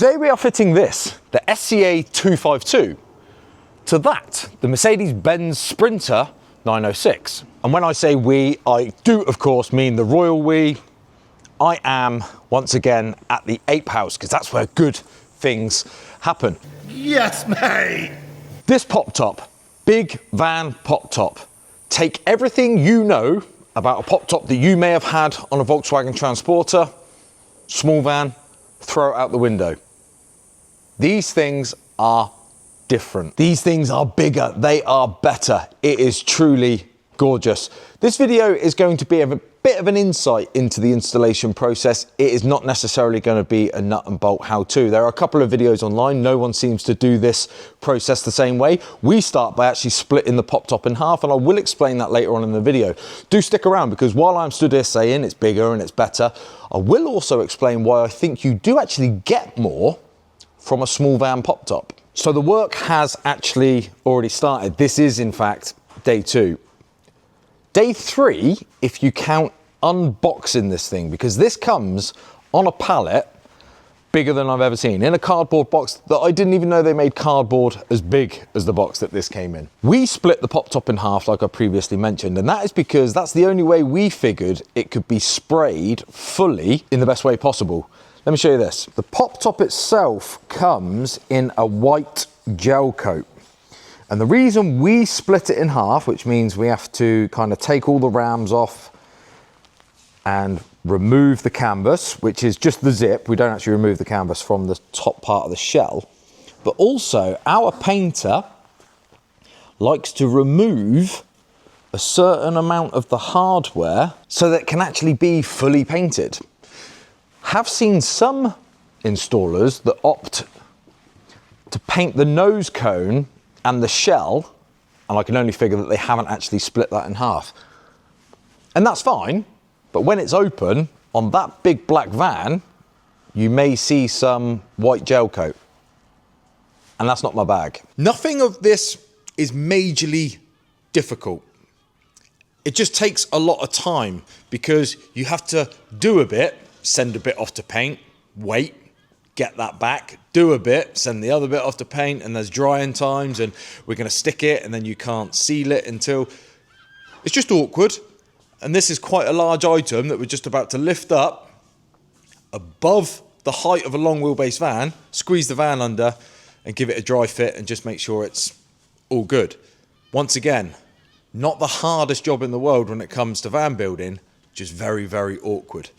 Today we are fitting this, the SCA 252, to that, the Mercedes-Benz Sprinter 906. And when I say we, I do of course mean the royal we. I am once again at the Ape House, because that's where good things happen. Yes, mate! This pop top, big van pop top. Take everything you know about a pop top that you may have had on a Volkswagen Transporter, small van, throw it out the window. These things are different. These things are bigger, they are better. It is truly gorgeous. This video is going to be a bit of an insight into the installation process. It is not necessarily going to be a nut and bolt how-to. There are a couple of videos online. No one seems to do this process the same way. We start by actually splitting the pop top in half, and I will explain that later on in the video. Do stick around, because while I'm stood here saying it's bigger and it's better, I will also explain why I think you do actually get more from a small van pop top. So the work has actually already started. This is in fact day 2. Day 3, if you count unboxing this thing, because this comes on a pallet bigger than I've ever seen, in a cardboard box that I didn't even know they made cardboard as big as the box that this came in. We split the pop top in half like I previously mentioned, and that is because that's the only way we figured it could be sprayed fully in the best way possible. Let me show you this. The pop top itself comes in a white gel coat. And the reason we split it in half, which means we have to kind of take all the rams off and remove the canvas, which is just the zip. We don't actually remove the canvas from the top part of the shell. But also our painter likes to remove a certain amount of the hardware so that it can actually be fully painted. Have seen some installers that opt to paint the nose cone and the shell, and I can only figure that they haven't actually split that in half. And that's fine, but when it's open, on that big black van, you may see some white gel coat. And that's not my bag. Nothing of this is majorly difficult. It just takes a lot of time, because you have to do a bit, send a bit off to paint, wait, get that back, do a bit, send the other bit off to paint, and there's drying times, and we're going to stick it, and then you can't seal it until... It's just awkward. And this is quite a large item that we're just about to lift up above the height of a long wheelbase van, squeeze the van under and give it a dry fit and just make sure it's all good. Once again, not the hardest job in the world when it comes to van building, just very, very awkward.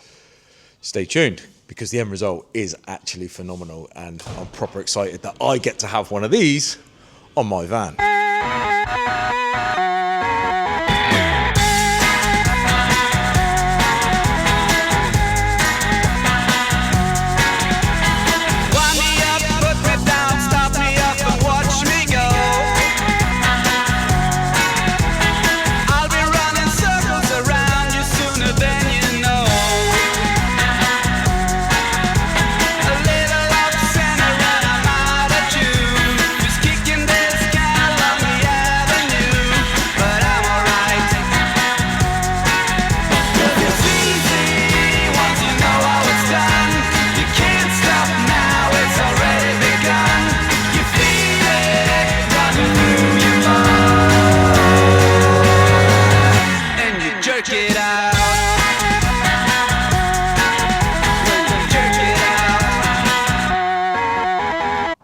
Stay tuned, because the end result is actually phenomenal, and I'm proper excited that I get to have one of these on my van.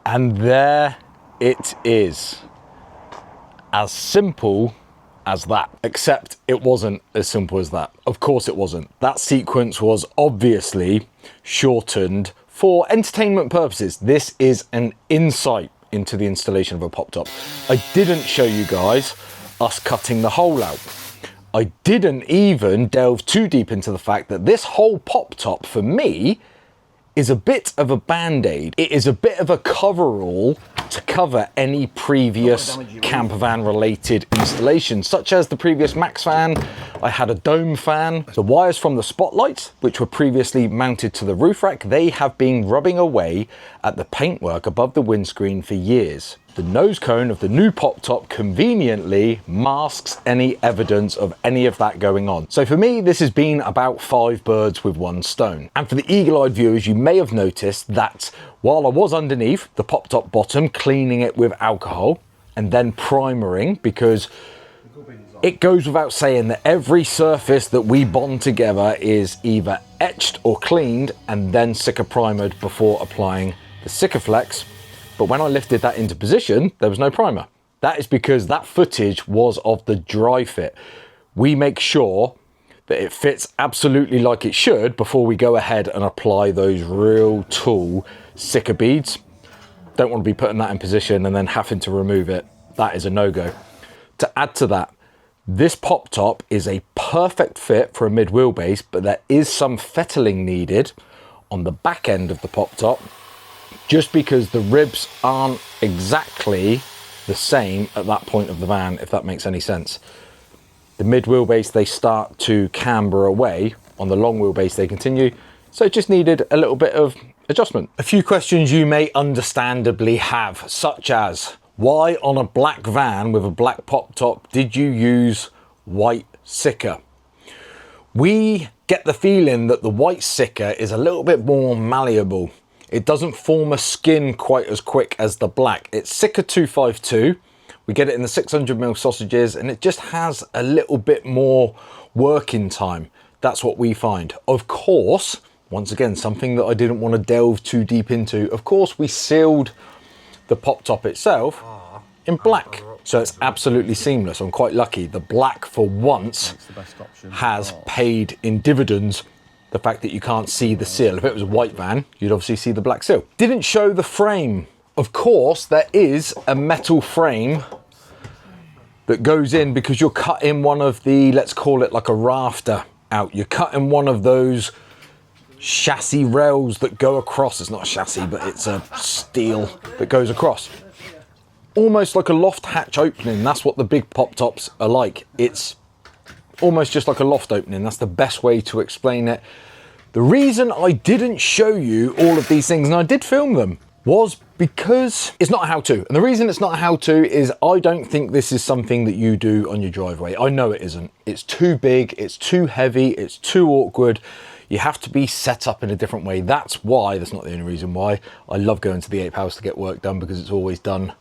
And there it is. As simple as that. Except it wasn't as simple as that. Of course it wasn't. That sequence was obviously shortened for entertainment purposes. This is an insight into the installation of a pop top. I didn't show you guys us cutting the hole out. I didn't even delve too deep into the fact that this whole pop top for me is a bit of a band-aid. It is a bit of a coverall to cover any previous camper van related installations, such as the previous Max fan. I had a dome fan. The wires from the spotlights, which were previously mounted to the roof rack, they have been rubbing away at the paintwork above the windscreen for years. the nose cone of the new POPTOP conveniently masks any evidence of any of that going on. So for me, this has been about 5 birds with 1 stone. And for the eagle-eyed viewers, you may have noticed that while I was underneath the POPTOP bottom, cleaning it with alcohol and then primering, because it goes without saying that every surface that we bond together is either etched or cleaned and then Sikka primered before applying the Sikkaflex. But when I lifted that into position, there was no primer. That is because that footage was of the dry fit. We make sure that it fits absolutely like it should before we go ahead and apply those real tall Sikka beads. Don't want to be putting that in position and then having to remove it. That is a no-go. To add to that, this POPTOP is a perfect fit for a mid wheelbase, but there is some fettling needed on the back end of the POPTOP, just because the ribs aren't exactly the same at that point of the van, if that makes any sense. The mid wheelbase, they start to camber away. On the long wheelbase, they continue. So it just needed a little bit of adjustment. A few questions you may understandably have, such as, why on a black van with a black POPTOP did you use white Sikka? We get the feeling that the white Sikka is a little bit more malleable. It doesn't form a skin quite as quick as the black. It's Sikka 252. We get it in the 600mm sausages, and it just has a little bit more working time. That's what we find. Of course, once again, something that I didn't want to delve too deep into. Of course, we sealed the POPTOP itself in black, so it's absolutely seamless. I'm quite lucky. The black, for once, has paid in dividends. The fact that you can't see the seal. If it was a white van, you'd obviously see the black seal. Didn't show the frame. Of course, there is a metal frame that goes in because you're cutting one of the, let's call it like a rafter out. You're cutting one of those chassis rails that go across. It's not a chassis, but it's a steel that goes across. Almost like a loft hatch opening. That's what the big POPTOPs are like. It's almost just like a loft opening. That's the best way to explain it. The reason I didn't show you all of these things, and I did film them, was because it's not a how-to. And the reason it's not a how-to is I don't think this is something that you do on your driveway. I know it isn't. It's too big, it's too heavy, it's too awkward. You have to be set up in a different way. That's why, that's not the only reason why, I love going to the Ape House to get work done, because it's always done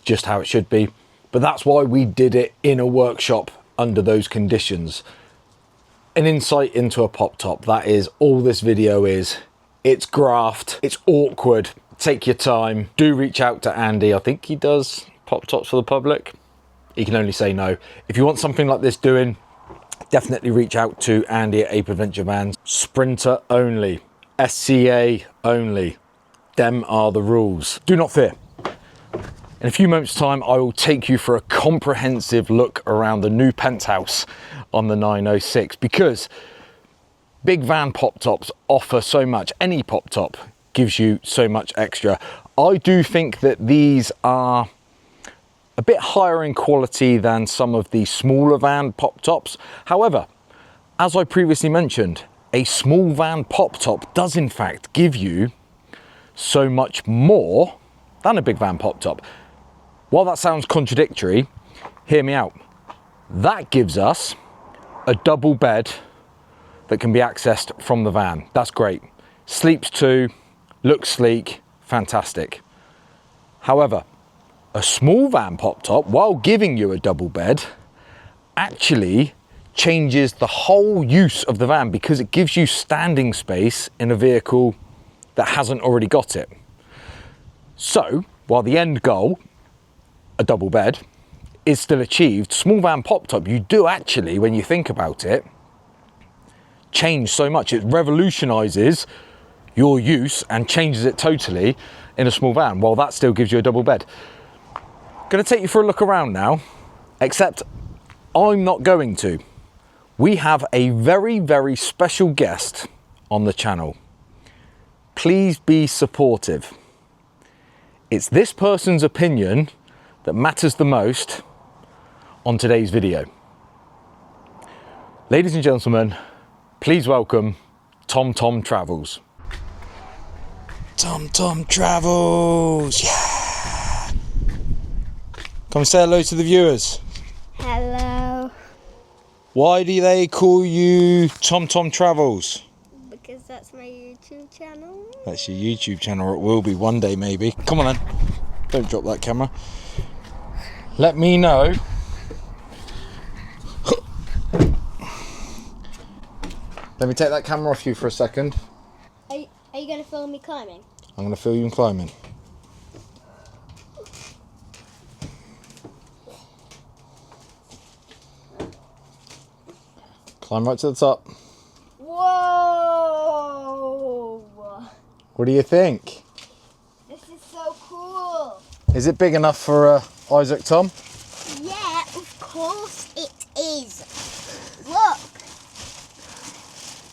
just how it should be. But that's why we did it in a workshop under those conditions. An insight into a POPTOP. That is all this video is. It's graft, it's awkward. Take your time. Do reach out to Andy. I think he does POPTOPs for the public. He can only say no. If you want something like this doing, definitely reach out to Andy at Ape Adventure Vans. Sprinter only, SCA only. Them are the rules. Do not fear. In a few moments' time, I will take you for a comprehensive look around the new penthouse on the 906, because big van POPTOPs offer so much. Any POPTOP gives you so much extra. I do think that these are a bit higher in quality than some of the smaller van POPTOPs. However, as I previously mentioned, a small van POPTOP does in fact give you so much more than a big van POPTOP. While that sounds contradictory, hear me out. That gives us a double bed that can be accessed from the van. That's great. Sleeps 2, looks sleek, fantastic. However, a small van POPTOP, while giving you a double bed, actually changes the whole use of the van, because it gives you standing space in a vehicle that hasn't already got it. So, while the end goal, a double bed, is still achieved, small van POPTOP, you do actually, when you think about it, change so much. It revolutionizes your use and changes it totally in a small van, while that still gives you a double bed. Going to take you for a look around now, except I'm not going to. We have a very, very special guest on the channel. Please be supportive. It's this person's opinion that matters the most on today's video. Ladies and gentlemen, please welcome Tom Travels. Tom Travels, yeah! Come say hello to the viewers. Hello. Why do they call you TomTom Travels? Because that's my YouTube channel. That's your YouTube channel, or it will be one day maybe. Come on then. Don't drop that camera. Let me know. Let me take that camera off you for a second. Are you going to film me climbing? I'm going to film you climbing. Climb right to the top. Whoa! What do you think? This is so cool. Is it big enough for Isaac, Tom? Yeah, of course it is. Look.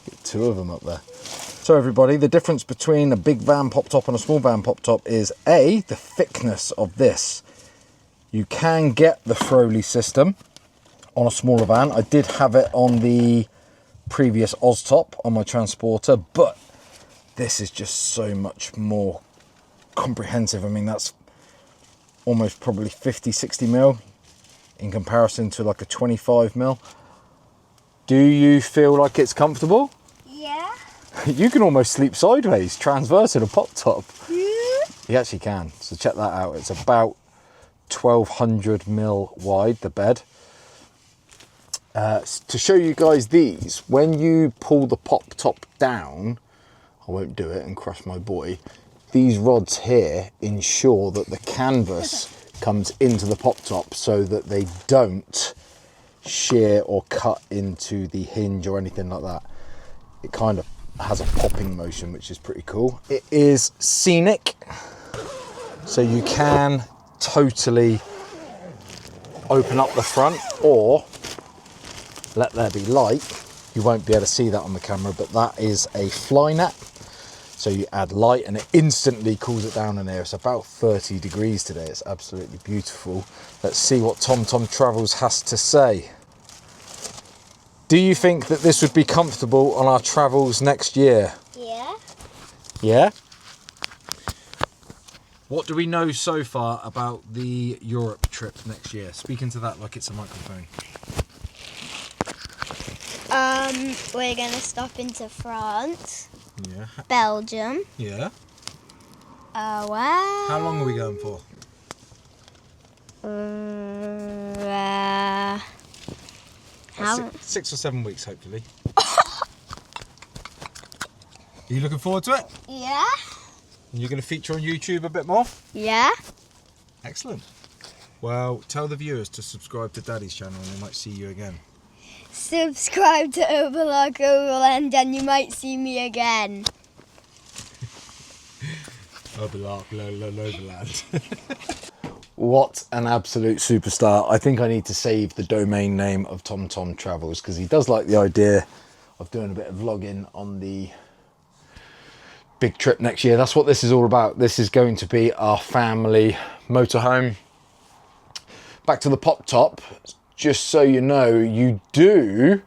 Get two of them up there. So everybody, the difference between a big van pop top and a small van pop top is A, the thickness of this. You can get the Froley system on a smaller van. I did have it on the previous Oztop on my transporter, but this is just so much more comprehensive. I mean, that's almost probably 50, 60 mil in comparison to like a 25 mil. Do you feel like it's comfortable? Yeah. You can almost sleep sideways, transverse in a pop top. You actually can, so check that out. It's about 1200 mil wide, the bed. To show you guys these, when you pull the pop top down, I won't do it and crush my boy, these rods here ensure that the canvas comes into the pop top so that they don't shear or cut into the hinge or anything like that. It kind of has a popping motion, which is pretty cool. It is scenic, so you can totally open up the front or let there be light. You won't be able to see that on the camera, but that is a fly net. So you add light and it instantly cools it down in there. It's about 30 degrees today. It's absolutely beautiful. Let's see what TomTom Travels has to say. Do you think that this would be comfortable on our travels next year? Yeah. Yeah? What do we know so far about the Europe trip next year? Speak into that like it's a microphone. We're going to stop into France. Yeah. Belgium. Yeah. Wow. How long are we going for? How? 6 or 7 weeks, hopefully. Are you looking forward to it? Yeah. And you're going to feature on YouTube a bit more? Yeah. Excellent. Well, tell the viewers to subscribe to Daddy's channel and they might see you again. Subscribe to Overlock Overland and you might see me again. Overlock Overland. What an absolute superstar. I think I need to save the domain name of TomTom Travels because he does like the idea of doing a bit of vlogging on the big trip next year. That's what this is all about. This is going to be our family motorhome. Back to the pop top. Just so you know, you do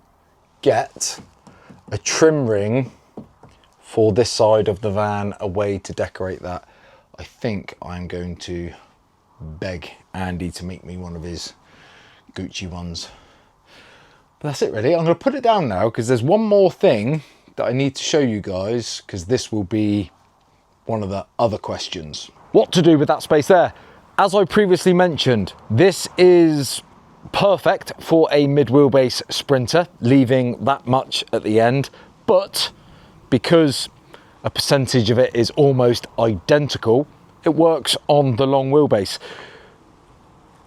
get a trim ring for this side of the van, a way to decorate that. I think I'm going to beg Andy to make me one of his Gucci ones. But that's it really. I'm going to put it down now because there's one more thing that I need to show you guys because this will be one of the other questions. What to do with that space there? As I previously mentioned, this is perfect for a mid-wheelbase Sprinter, leaving that much at the end, but because a percentage of it is almost identical, it works on the long wheelbase.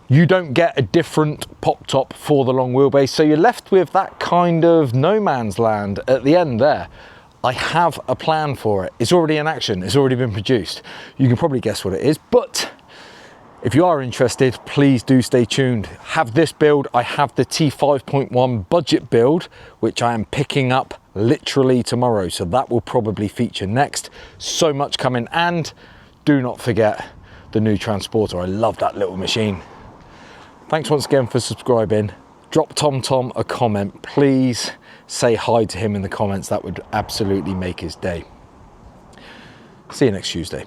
You don't get a different pop top for the long wheelbase, so you're left with that kind of no man's land at the end there. I have a plan for it. It's already in action. It's already been produced. You can probably guess what it is, but if you are interested, please do stay tuned. Have this build. I have the T5.1 budget build, which I am picking up literally tomorrow. So that will probably feature next. So much coming. And do not forget the new transporter. I love that little machine. Thanks once again for subscribing. Drop TomTom a comment. Please say hi to him in the comments. That would absolutely make his day. See you next Tuesday.